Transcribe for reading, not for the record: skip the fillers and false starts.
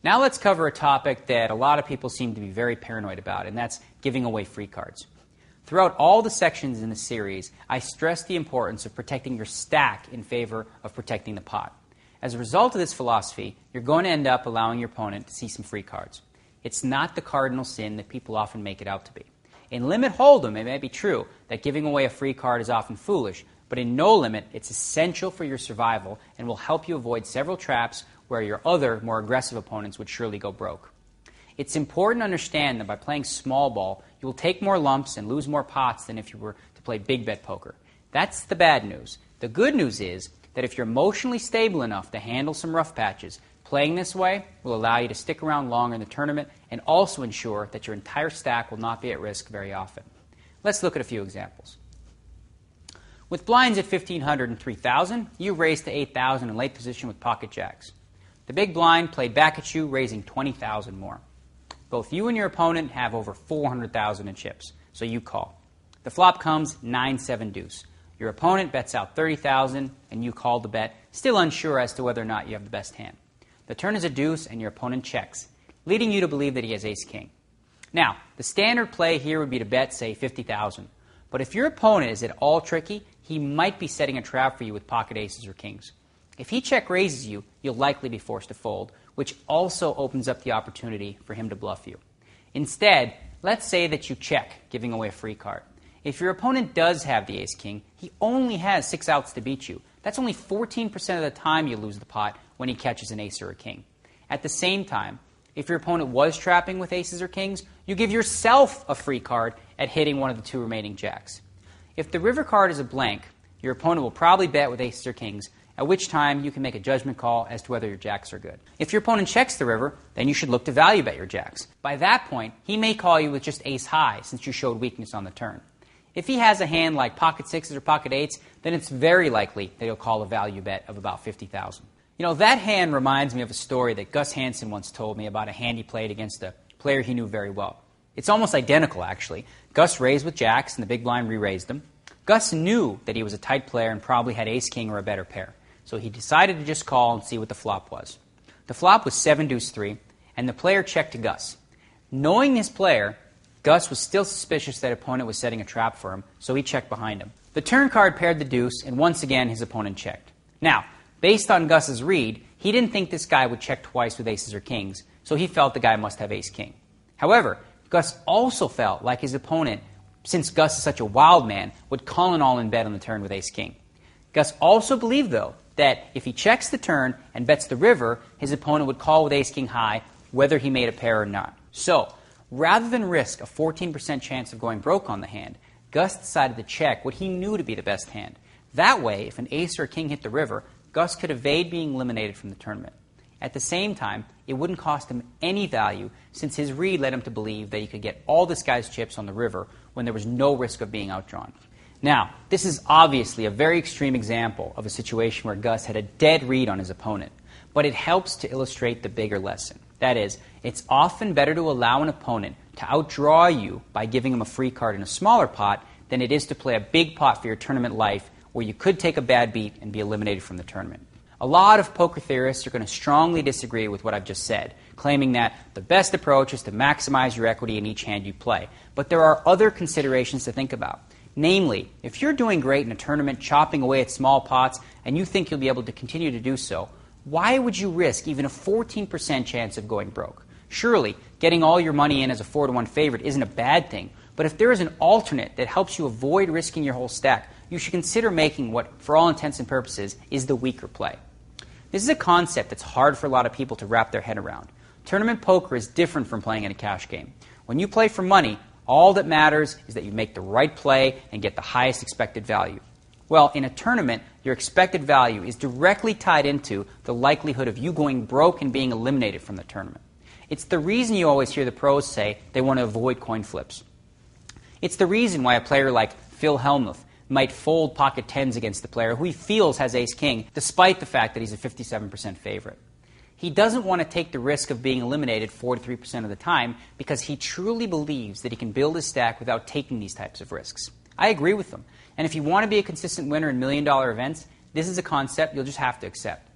Now let's cover a topic that a lot of people seem to be very paranoid about, and that's giving away free cards. Throughout all the sections in the series, I stress the importance of protecting your stack in favor of protecting the pot. As a result of this philosophy, you're going to end up allowing your opponent to see some free cards. It's not the cardinal sin that people often make it out to be. In Limit Hold'em, it may be true that giving away a free card is often foolish, but in No Limit, it's essential for your survival and will help you avoid several traps where your other, more aggressive opponents would surely go broke. It's important to understand that by playing small ball, you will take more lumps and lose more pots than if you were to play big bet poker. That's the bad news. The good news is that if you're emotionally stable enough to handle some rough patches, playing this way will allow you to stick around longer in the tournament and also ensure that your entire stack will not be at risk very often. Let's look at a few examples. With blinds at 1,500 and 3,000, you raised to 8,000 in late position with pocket jacks. The big blind played back at you, raising 20,000 more. Both you and your opponent have over 400,000 in chips, so you call. The flop comes 9-7 deuce. Your opponent bets out 30,000, and you call the bet, still unsure as to whether or not you have the best hand. The turn is a deuce, and your opponent checks, leading you to believe that he has ace-king. Now, the standard play here would be to bet, say, 50,000. But if your opponent is at all tricky, he might be setting a trap for you with pocket aces or kings. If he check raises you, you'll likely be forced to fold, which also opens up the opportunity for him to bluff you. Instead, let's say that you check, giving away a free card. If your opponent does have the ace-king, he only has 6 outs to beat you. That's only 14% of the time you lose the pot when he catches an ace or a king. At the same time, if your opponent was trapping with aces or kings, you give yourself a free card at hitting one of the 2 remaining jacks. If the river card is a blank, your opponent will probably bet with aces or kings, at which time you can make a judgment call as to whether your jacks are good. If your opponent checks the river, then you should look to value bet your jacks. By that point, he may call you with just ace high since you showed weakness on the turn. If he has a hand like pocket sixes or pocket eights, then it's very likely that he'll call a value bet of about 50,000. You know, that hand reminds me of a story that Gus Hansen once told me about a hand he played against a player he knew very well. It's almost identical, actually. Gus raised with jacks, and the big blind re-raised them. Gus knew that he was a tight player and probably had ace-king or a better pair, so he decided to just call and see what the flop was. The flop was 7-deuce-3, and the player checked to Gus. Knowing this player, Gus was still suspicious that opponent was setting a trap for him, so he checked behind him. The turn card paired the deuce, and once again his opponent checked. Now, based on Gus's read, he didn't think this guy would check twice with aces or kings, so he felt the guy must have ace-king. However, Gus also felt like his opponent, since Gus is such a wild man, would call an all-in bet on the turn with ace-king. Gus also believed, though, that if he checks the turn and bets the river, his opponent would call with ace-king high, whether he made a pair or not. So, rather than risk a 14% chance of going broke on the hand, Gus decided to check what he knew to be the best hand. That way, if an ace or a king hit the river, Gus could evade being eliminated from the tournament. At the same time, it wouldn't cost him any value since his read led him to believe that he could get all this guy's chips on the river when there was no risk of being outdrawn. Now, this is obviously a very extreme example of a situation where Gus had a dead read on his opponent, but it helps to illustrate the bigger lesson. That is, it's often better to allow an opponent to outdraw you by giving him a free card in a smaller pot than it is to play a big pot for your tournament life where you could take a bad beat and be eliminated from the tournament. A lot of poker theorists are going to strongly disagree with what I've just said, claiming that the best approach is to maximize your equity in each hand you play. But there are other considerations to think about. Namely, if you're doing great in a tournament, chopping away at small pots, and you think you'll be able to continue to do so, why would you risk even a 14% chance of going broke? Surely, getting all your money in as a 4-to-1 favorite isn't a bad thing, but if there is an alternate that helps you avoid risking your whole stack, you should consider making what, for all intents and purposes, is the weaker play. This is a concept that's hard for a lot of people to wrap their head around. Tournament poker is different from playing in a cash game. When you play for money, all that matters is that you make the right play and get the highest expected value. Well, in a tournament, your expected value is directly tied into the likelihood of you going broke and being eliminated from the tournament. It's the reason you always hear the pros say they want to avoid coin flips. It's the reason why a player like Phil Hellmuth might fold pocket tens against the player who he feels has ace-king, despite the fact that he's a 57% favorite. He doesn't want to take the risk of being eliminated 43% of the time because he truly believes that he can build his stack without taking these types of risks. I agree with him. And if you want to be a consistent winner in million-dollar events, this is a concept you'll just have to accept.